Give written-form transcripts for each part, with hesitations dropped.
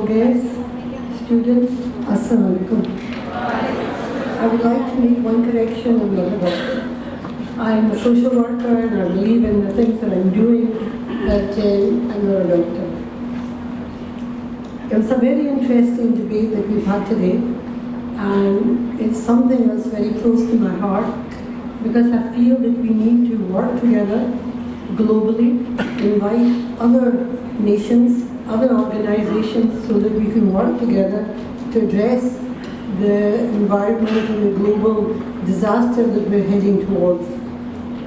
guests, students, Assalamu alaikum. I would like to make one correction and not a doctor. I am a social worker and I believe in the things that I'm doing, but I'm not a doctor. It was a very interesting debate that we've had today, and it's something that's very close to my heart because I feel that we need to work together globally, invite other nations, other organizations so that we can work together to address the environment and the global disaster that we're heading towards.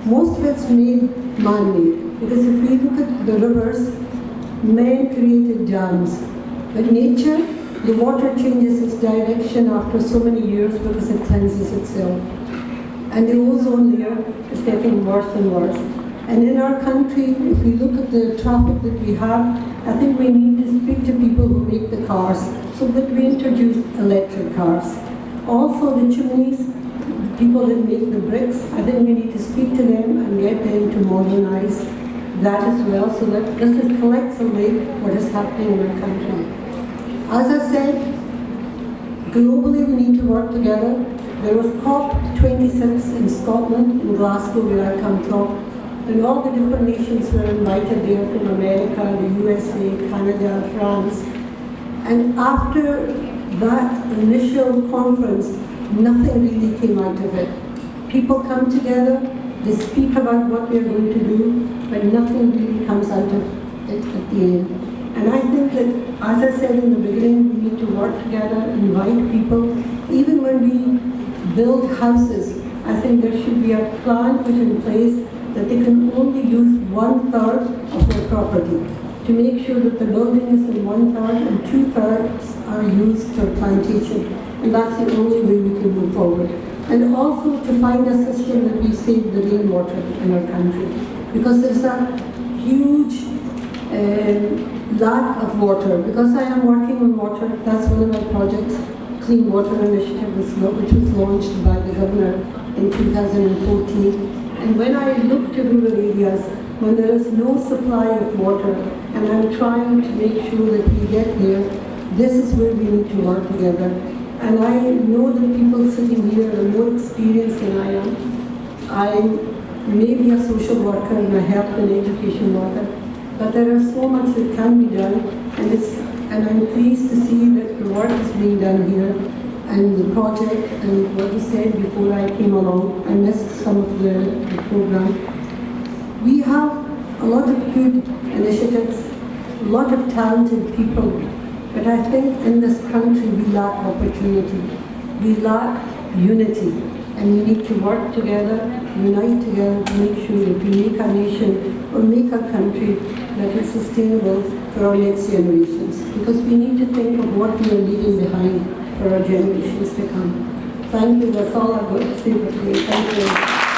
Most of it's made man-made, because if we look at the rivers, man created dams. But nature, the water changes its direction after so many years because it cleanses itself. And the ozone layer is getting worse and worse. And in our country, if we look at the traffic that we have, I think we need to speak to people who make the cars so that we introduce electric cars. Also the chimneys, the people that make the bricks, I think we need to speak to them and get them to modernize that as well so that this is collectively what is happening in our country. As I said, globally we need to work together. There was COP26 in Scotland, in Glasgow, where I come from. And all the different nations were invited there from America, the USA, Canada, France. And after that initial conference, nothing really came out of it. People come together, they speak about what they're going to do, but nothing really comes out of it at the end. And I think that, as I said in the beginning, we need to work together, invite people. Even when we build houses, I think there should be a plan put in place that they can only use 1/3 of their property to make sure that the building is in 1/3 and 2/3 are used for plantation. And that's the only way we can move forward. And also to find a system that we save the rainwater in our country. Because there's a huge lack of water. Because I am working on water, that's one of my projects, Clean Water Initiative, which was launched by the governor in 2014. And when I look to rural areas, when there is no supply of water, and I'm trying to make sure that we get there, this is where we need to work together. And I know that people sitting here are more experienced than I am. I may be a social worker and a health and education worker, but there is so much that can be done, and I'm pleased to see that the work is being done here. And the project, and what you said before I came along, I missed some of the program. We have a lot of good initiatives, a lot of talented people, but I think in this country we lack opportunity. We lack unity, and we need to work together, unite together to make sure that we make our nation or make our country that is sustainable for our next generations. Because we need to think of what we are leaving behind for our generations to come. Thank you. That's all I've got to say for today. Thank you.